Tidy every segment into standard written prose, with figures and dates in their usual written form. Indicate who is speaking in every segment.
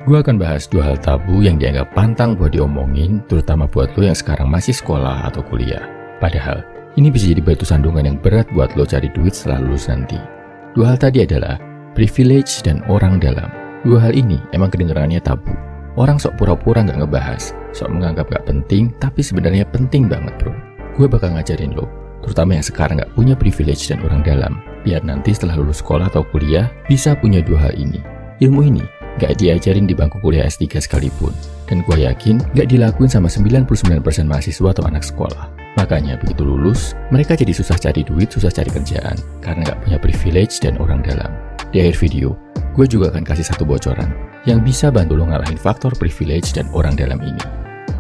Speaker 1: Gue akan bahas dua hal tabu yang dianggap pantang buat diomongin, terutama buat lo yang sekarang masih sekolah atau kuliah. Padahal, ini bisa jadi batu sandungan yang berat buat lo cari duit setelah lulus nanti. Dua hal tadi adalah privilege dan orang dalam. Dua hal ini emang kedengarannya tabu. Orang sok pura-pura gak ngebahas, sok menganggap gak penting, tapi sebenarnya penting banget bro. Gue bakal ngajarin lo, terutama yang sekarang gak punya privilege dan orang dalam, biar nanti setelah lulus sekolah atau kuliah, bisa punya dua hal ini. Ilmu ini gak diajarin di bangku kuliah S3 sekalipun, dan gue yakin gak dilakuin sama 99% mahasiswa atau anak sekolah. Makanya begitu lulus, mereka jadi susah cari duit, susah cari kerjaan, karena gak punya privilege dan orang dalam. Di akhir video, gue juga akan kasih satu bocoran yang bisa bantu lo ngalahin faktor privilege dan orang dalam ini.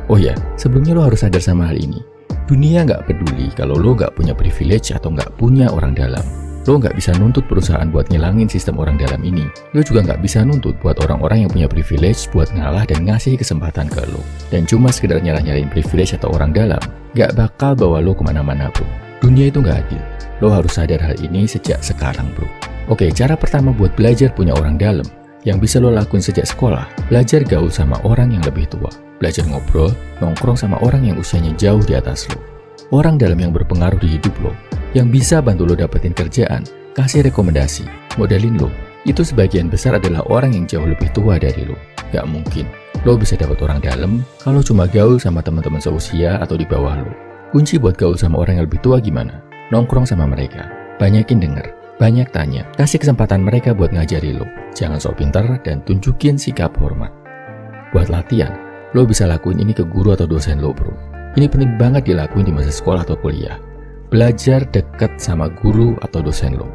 Speaker 1: Oh ya, sebelumnya lo harus sadar sama hal ini. Dunia gak peduli kalau lo gak punya privilege atau gak punya orang dalam. Lo nggak bisa nuntut perusahaan buat ngilangin sistem orang dalam ini. Lo juga nggak bisa nuntut buat orang-orang yang punya privilege buat ngalah dan ngasih kesempatan ke lo. Dan cuma sekedar nyalah-nyalahin privilege atau orang dalam, nggak bakal bawa lo kemana-mana bro. Dunia itu nggak adil. Lo harus sadar hal ini sejak sekarang bro. Oke, cara pertama buat belajar punya orang dalam yang bisa lo lakuin sejak sekolah, belajar gaul sama orang yang lebih tua. Belajar ngobrol, nongkrong sama orang yang usianya jauh di atas lo. Orang dalam yang berpengaruh di hidup lo, yang bisa bantu lo dapetin kerjaan, kasih rekomendasi, modalin lo. Itu sebagian besar adalah orang yang jauh lebih tua dari lo. Gak mungkin lo bisa dapet orang dalam kalau cuma gaul sama teman-teman seusia atau di bawah lo. Kunci buat gaul sama orang yang lebih tua gimana? Nongkrong sama mereka, banyakin denger, banyak tanya, kasih kesempatan mereka buat ngajari lo. Jangan sok pintar dan tunjukin sikap hormat. Buat latihan, lo bisa lakuin ini ke guru atau dosen lo bro. Ini penting banget dilakuin di masa sekolah atau kuliah. Belajar deket sama guru atau dosen lo.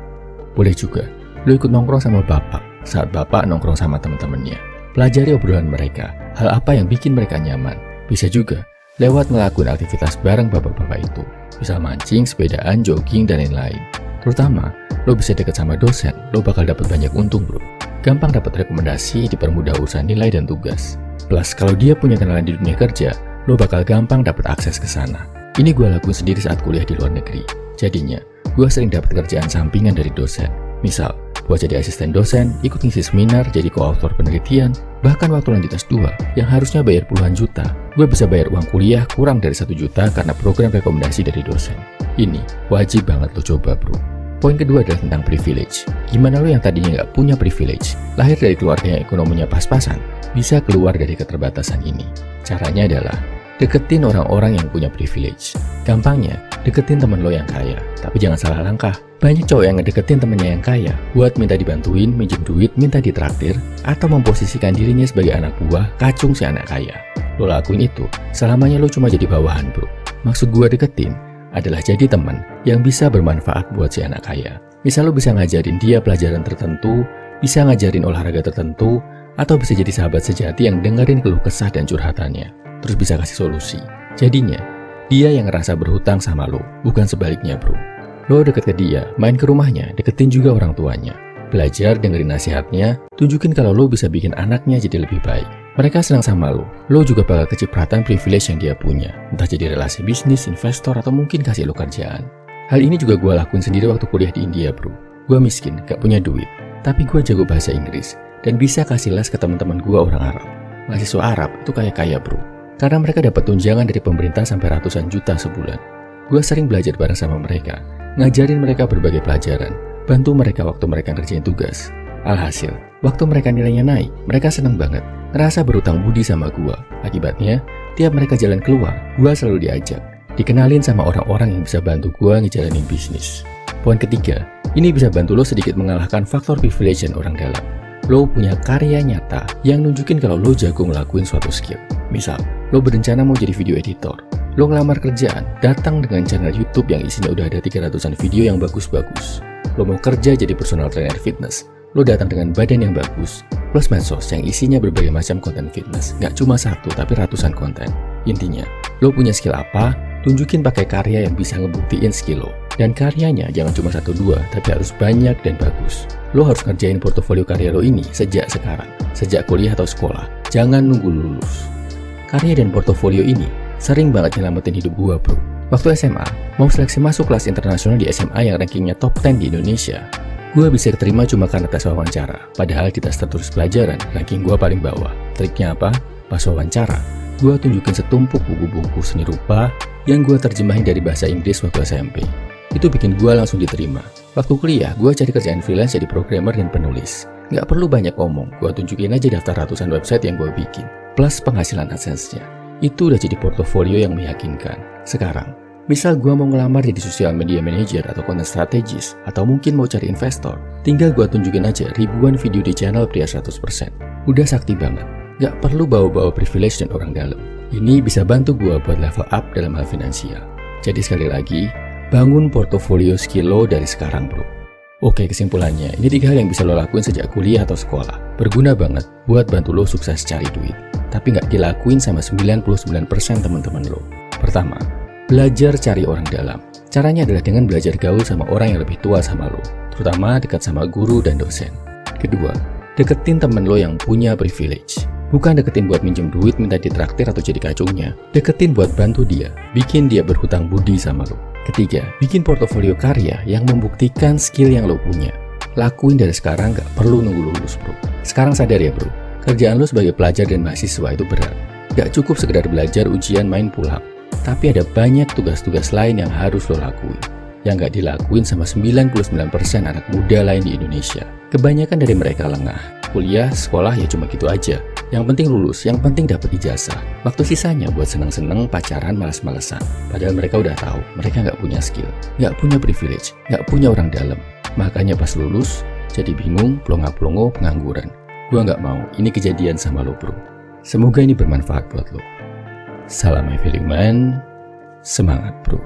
Speaker 1: Boleh juga lo ikut nongkrong sama bapak saat bapak nongkrong sama temen-temennya. Pelajari obrolan mereka, hal apa yang bikin mereka nyaman. Bisa juga lewat ngelakuin aktivitas bareng bapak-bapak itu, misal mancing, sepedaan, jogging, dan lain-lain. Terutama lo bisa deket sama dosen, lo bakal dapat banyak untung bro. Gampang dapat rekomendasi, dipermudah urusan nilai dan tugas. Plus kalau dia punya kenalan di dunia kerja, lo bakal gampang dapat akses ke sana. Ini gue lakuin sendiri saat kuliah di luar negeri. Jadinya, gue sering dapat kerjaan sampingan dari dosen. Misal, buat jadi asisten dosen, ikut ngisi seminar, jadi koautor penelitian, bahkan waktu lanjut S2 yang harusnya bayar puluhan juta, gue bisa bayar uang kuliah kurang dari 1 juta karena program rekomendasi dari dosen. Ini wajib banget lo coba bro. Poin kedua adalah tentang privilege. Gimana lo yang tadinya nggak punya privilege, lahir dari keluarga yang ekonominya pas-pasan, bisa keluar dari keterbatasan ini? Caranya adalah deketin orang-orang yang punya privilege. Gampangnya, deketin temen lo yang kaya. Tapi jangan salah langkah. Banyak cowok yang ngedeketin temennya yang kaya buat minta dibantuin, minjem duit, minta ditraktir, atau memposisikan dirinya sebagai anak buah kacung si anak kaya. Lo lakuin itu, selamanya lo cuma jadi bawahan bro. Maksud gua deketin adalah jadi teman yang bisa bermanfaat buat si anak kaya. Misal lo bisa ngajarin dia pelajaran tertentu, bisa ngajarin olahraga tertentu, atau bisa jadi sahabat sejati yang dengerin keluh kesah dan curhatannya, terus bisa kasih solusi. Jadinya, dia yang ngerasa berhutang sama lo, bukan sebaliknya bro. Lo deket ke dia, main ke rumahnya, deketin juga orang tuanya. Belajar dengerin nasihatnya, tunjukin kalau lo bisa bikin anaknya jadi lebih baik. Mereka senang sama lo juga bakal kecipratan privilege yang dia punya. Entah jadi relasi bisnis, investor, atau mungkin kasih lo kerjaan. Hal ini juga gue lakuin sendiri waktu kuliah di India bro. Gue miskin, gak punya duit, tapi gue jago bahasa Inggris, dan bisa kasih les ke teman-teman gue orang Arab. Mahasiswa Arab itu kaya-kaya bro, karena mereka dapat tunjangan dari pemerintah sampai ratusan juta sebulan. Gue sering belajar bareng sama mereka, ngajarin mereka berbagai pelajaran, bantu mereka waktu mereka ngerjain tugas. Alhasil, waktu mereka nilainya naik, mereka seneng banget, ngerasa berutang budi sama gue. Akibatnya, tiap mereka jalan keluar, gue selalu diajak, dikenalin sama orang-orang yang bisa bantu gue ngejalanin bisnis. Poin ketiga, ini bisa bantu lo sedikit mengalahkan faktor privilege dan orang dalam. Lo punya karya nyata yang nunjukin kalau lo jago ngelakuin suatu skill. Misal, lo berencana mau jadi video editor. Lo ngelamar kerjaan, datang dengan channel YouTube yang isinya udah ada 300-an video yang bagus-bagus. Lo mau kerja jadi personal trainer fitness. Lo datang dengan badan yang bagus, plus medsos yang isinya berbagai macam konten fitness. Gak cuma satu, tapi ratusan konten. Intinya, lo punya skill apa, tunjukin pakai karya yang bisa ngebuktiin skill lo. Dan karyanya jangan cuma 1-2, tapi harus banyak dan bagus. Lo harus ngerjain portofolio karya lo ini sejak sekarang, sejak kuliah atau sekolah. Jangan nunggu lulus. Karya dan portofolio ini sering banget nyelamatin hidup gua bro. Waktu SMA, mau seleksi masuk kelas internasional di SMA yang rankingnya top 10 di Indonesia, Gue bisa keterima cuma karena tes wawancara, padahal di tes tertulis pelajaran, ranking gue paling bawah. Triknya apa? Pas wawancara, gue tunjukin setumpuk buku-buku seni rupa yang gue terjemahin dari bahasa Inggris waktu SMP. Itu bikin gue langsung diterima. Waktu kuliah, gue cari kerjaan freelance jadi programmer dan penulis. Nggak perlu banyak omong, gue tunjukin aja daftar ratusan website yang gue bikin, plus penghasilan AdSense-nya. Itu udah jadi portofolio yang meyakinkan. Sekarang, misal gue mau ngelamar jadi social media manager atau content strategist, atau mungkin mau cari investor, tinggal gue tunjukin aja ribuan video di channel pria 100%. Udah sakti banget, gak perlu bawa-bawa privilege dan orang dalam. Ini bisa bantu gue buat level up dalam hal finansial. Jadi sekali lagi, bangun portofolio skill lo dari sekarang bro. Oke, kesimpulannya, ini 3 hal yang bisa lo lakuin sejak kuliah atau sekolah. Berguna banget buat bantu lo sukses cari duit, tapi nggak dilakuin sama 99% teman-teman lo. Pertama, belajar cari orang dalam. Caranya adalah dengan belajar gaul sama orang yang lebih tua sama lo, terutama dekat sama guru dan dosen. Kedua, deketin temen lo yang punya privilege. Bukan deketin buat minjem duit, minta ditraktir atau jadi kacungnya. Deketin buat bantu dia, bikin dia berhutang budi sama lo. Ketiga, bikin portofolio karya yang membuktikan skill yang lo punya. Lakuin dari sekarang, gak perlu nunggu lulus bro. Sekarang sadar ya bro, kerjaan lo sebagai pelajar dan mahasiswa itu berat. Gak cukup sekedar belajar, ujian, main, pulang. Tapi ada banyak tugas-tugas lain yang harus lo lakuin, yang gak dilakuin sama 99% anak muda lain di Indonesia. Kebanyakan dari mereka lengah. Kuliah, sekolah ya cuma gitu aja. Yang penting lulus, yang penting dapat ijazah. Waktu sisanya buat seneng-seneng, pacaran, malas-malesan. Padahal mereka udah tahu, mereka nggak punya skill, nggak punya privilege, nggak punya orang dalam. Makanya pas lulus, jadi bingung, plonga-plongo, pengangguran. Gua nggak mau, ini kejadian sama lo bro. Semoga ini bermanfaat buat lo. Salam My Feeling Man, semangat bro.